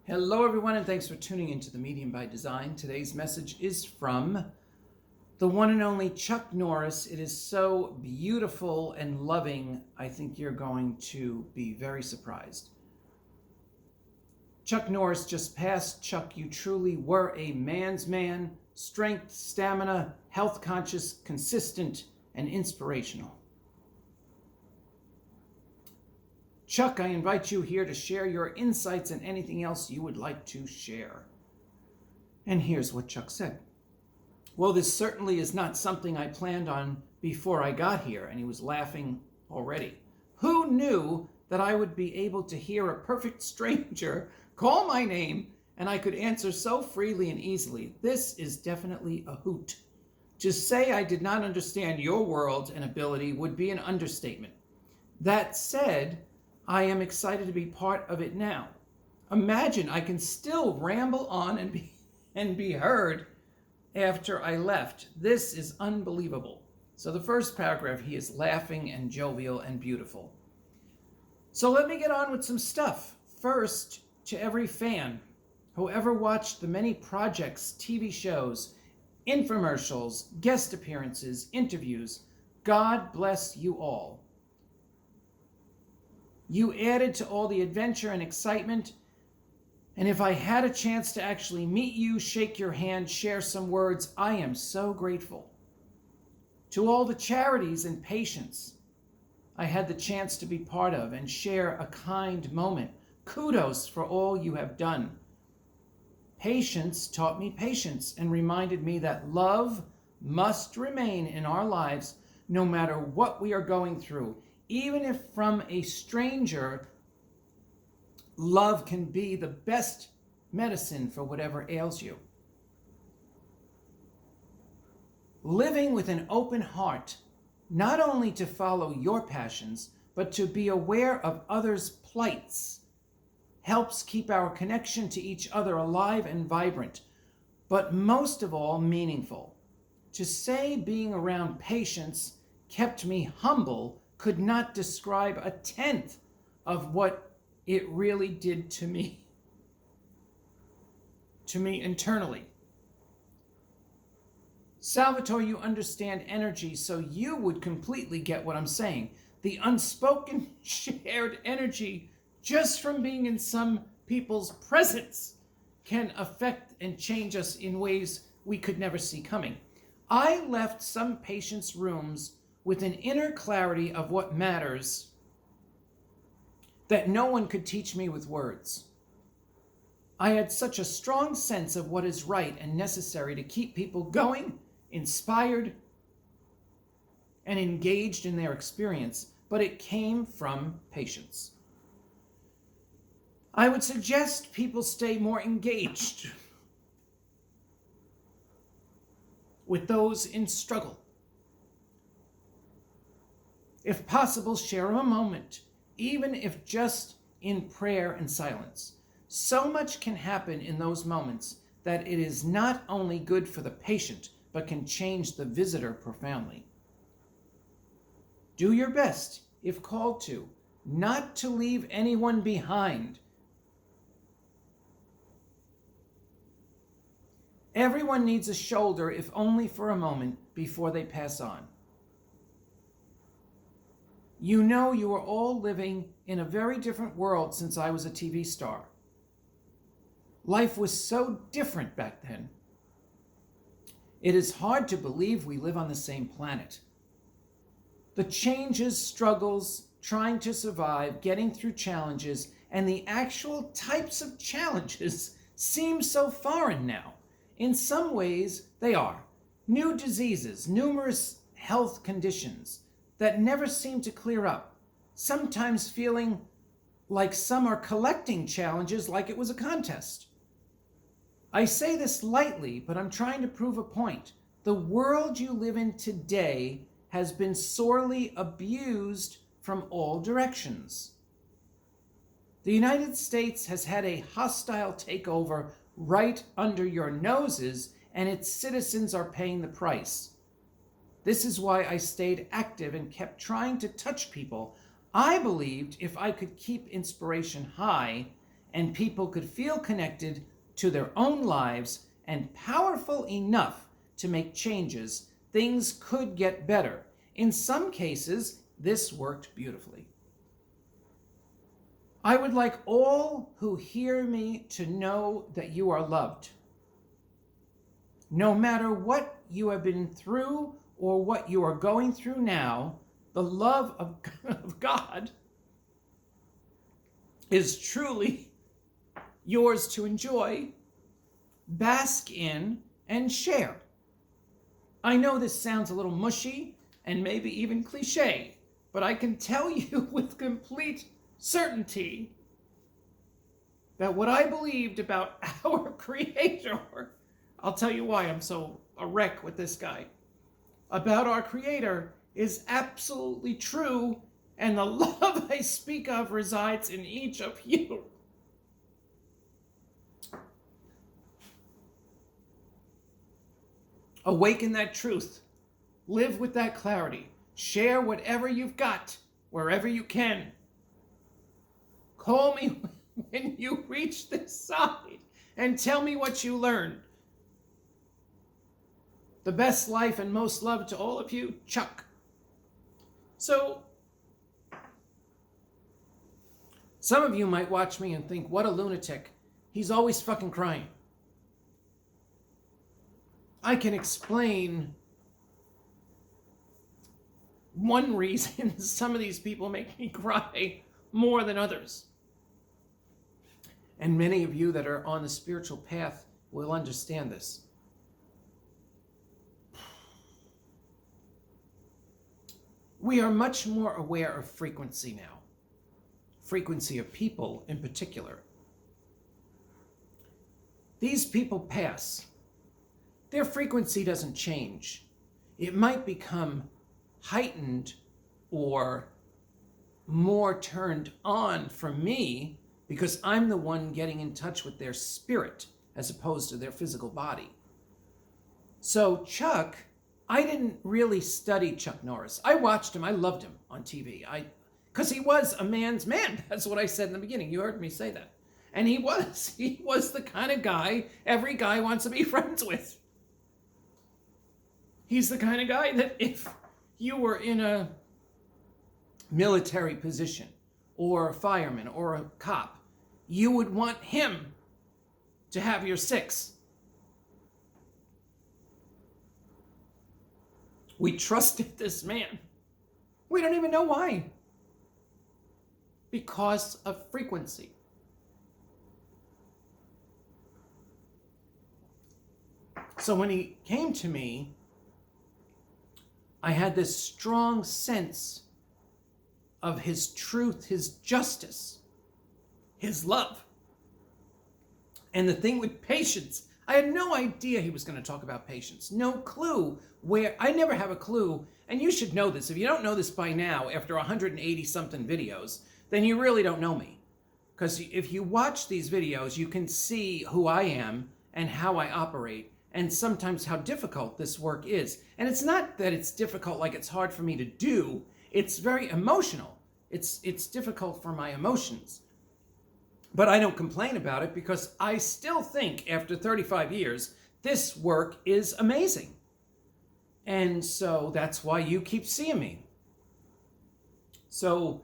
Hello, everyone, and thanks for tuning into The Medium by Design. Today's message is from the one and only Chuck Norris. It is so beautiful and loving, I think you're going to be very surprised. Chuck Norris just passed. Chuck, you truly were a man's man. Strength, stamina, health conscious, consistent, and inspirational. Chuck, I invite you here to share your insights and anything else you would like to share. And here's what Chuck said. Well, this certainly is not something I planned on before I got here. And he was laughing already. Who knew that I would be able to hear a perfect stranger call my name and I could answer so freely and easily? This is definitely a hoot. To say I did not understand your world and ability would be an understatement. That said, I am excited to be part of it now. Imagine I can still ramble on and be heard after I left. This is unbelievable. So the first paragraph, he is laughing and jovial and beautiful. So let me get on with some stuff. First, to every fan who ever watched the many projects, TV shows, infomercials, guest appearances, interviews, God bless you all. You added to all the adventure and excitement, and if I had a chance to actually meet you, shake your hand, share some words, I am so grateful. To all the charities and patients I had the chance to be part of and share a kind moment, kudos for all you have done. Patience taught me patience and reminded me that love must remain in our lives no matter what we are going through. Even if from a stranger, love can be the best medicine for whatever ails you. Living with an open heart, not only to follow your passions, but to be aware of others' plights, helps keep our connection to each other alive and vibrant, but most of all, meaningful. To say being around patience kept me humble could not describe a tenth of what it really did to me internally. Salvatore, you understand energy, so you would completely get what I'm saying. The unspoken shared energy just from being in some people's presence can affect and change us in ways we could never see coming. I left some patients' rooms with an inner clarity of what matters that no one could teach me with words. I had such a strong sense of what is right and necessary to keep people going, inspired, and engaged in their experience, but it came from patience. I would suggest people stay more engaged with those in struggle. If possible, share a moment, even if just in prayer and silence. So much can happen in those moments that it is not only good for the patient, but can change the visitor profoundly. Do your best, if called to, not to leave anyone behind. Everyone needs a shoulder, if only for a moment, before they pass on. You know you are all living in a very different world since I was a TV star. Life was so different back then. It is hard to believe we live on the same planet. The changes, struggles, trying to survive, getting through challenges, and the actual types of challenges seem so foreign now. In some ways, they are. New diseases, numerous health conditions that never seem to clear up, sometimes feeling like some are collecting challenges like it was a contest. I say this lightly, but I'm trying to prove a point. The world you live in today has been sorely abused from all directions. The United States has had a hostile takeover right under your noses, and its citizens are paying the price. This is why I stayed active and kept trying to touch people. I believed if I could keep inspiration high and people could feel connected to their own lives and powerful enough to make changes, things could get better. In some cases, this worked beautifully. I would like all who hear me to know that you are loved. No matter what you have been through or what you are going through now, the love of God is truly yours to enjoy, bask in, and share. I know this sounds a little mushy and maybe even cliche, but I can tell you with complete certainty that what I believed about our Creator, I'll tell you why I'm so a wreck with this guy, about our Creator is absolutely true, and the love I speak of resides in each of you. Awaken that truth. Live with that clarity. Share whatever you've got, wherever you can. Call me when you reach this side and tell me what you learned. The best life and most love to all of you, Chuck. So, some of you might watch me and think, what a lunatic. He's always fucking crying. I can explain one reason some of these people make me cry more than others. And many of you that are on the spiritual path will understand this. We are much more aware of frequency now. Frequency of people in particular. These people pass. Their frequency doesn't change. It might become heightened or more turned on for me because I'm the one getting in touch with their spirit as opposed to their physical body. So Chuck, I didn't really study Chuck Norris. I watched him. I loved him on TV. Because he was a man's man. That's what I said in the beginning. You heard me say that. And he was the kind of guy every guy wants to be friends with. He's the kind of guy that if you were in a military position or a fireman or a cop, you would want him to have your six. We trusted this man. We don't even know why. Because of frequency. So when he came to me, I had this strong sense of his truth, his justice, his love. And the thing with patience, I had no idea he was going to talk about patience. No clue where, I never have a clue. And you should know this. If you don't know this by now, after 180 something videos, then you really don't know me. Because if you watch these videos, you can see who I am and how I operate, and sometimes how difficult this work is. And it's not that it's difficult like it's hard for me to do. It's very emotional. It's difficult for my emotions. But I don't complain about it because I still think after 35 years, this work is amazing. And so that's why you keep seeing me. So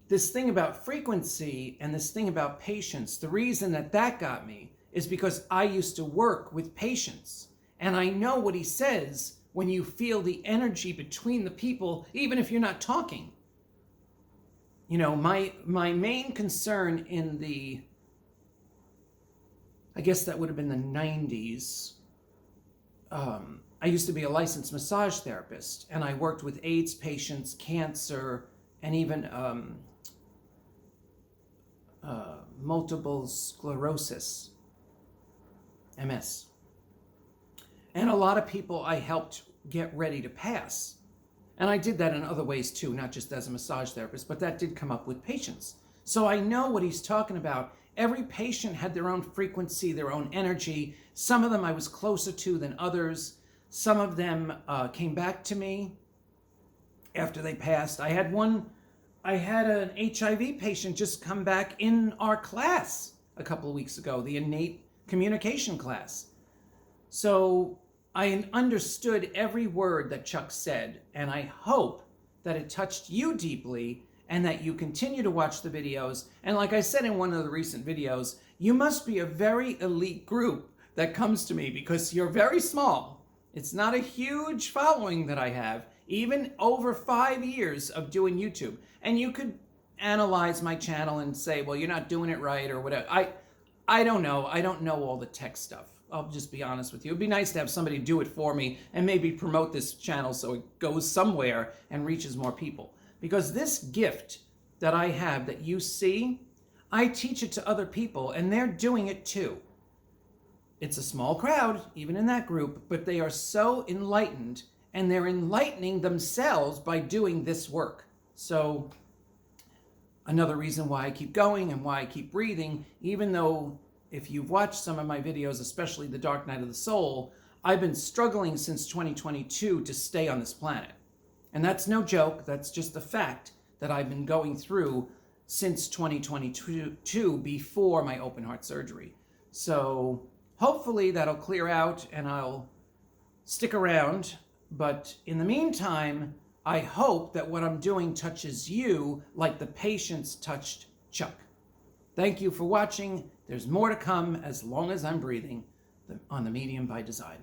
this thing about frequency and this thing about patience, the reason that got me is because I used to work with patients. And I know what he says when you feel the energy between the people, even if you're not talking. You know, my main concern in the, I guess that would have been the 90s. I used to be a licensed massage therapist, and I worked with AIDS patients, cancer, and even multiple sclerosis, MS. And a lot of people I helped get ready to pass. And I did that in other ways too, not just as a massage therapist, but that did come up with patients. So I know what he's talking about. Every patient had their own frequency, their own energy. Some of them I was closer to than others. Some of them came back to me after they passed. I had an HIV patient just come back in our class. a couple of weeks ago, the innate communication class. So I understood every word that Chuck said, and I hope that it touched you deeply and that you continue to watch the videos. And like I said in one of the recent videos, you must be a very elite group that comes to me because you're very small. It's not a huge following that I have, even over 5 years of doing YouTube. And you could analyze my channel and say, well, you're not doing it right or whatever. I don't know. I don't know all the tech stuff. I'll just be honest with you. It'd be nice to have somebody do it for me and maybe promote this channel so it goes somewhere and reaches more people. Because this gift that I have that you see, I teach it to other people and they're doing it too. It's a small crowd, even in that group, but they are so enlightened and they're enlightening themselves by doing this work. So another reason why I keep going and why I keep breathing, even though if you've watched some of my videos, especially The Dark Night of the Soul, I've been struggling since 2022 to stay on this planet. And that's no joke, that's just the fact that I've been going through since 2022 before my open heart surgery. So hopefully that'll clear out and I'll stick around. But in the meantime, I hope that what I'm doing touches you like the patients touched Chuck. Thank you for watching. There's more to come as long as I'm breathing on The Medium by Design.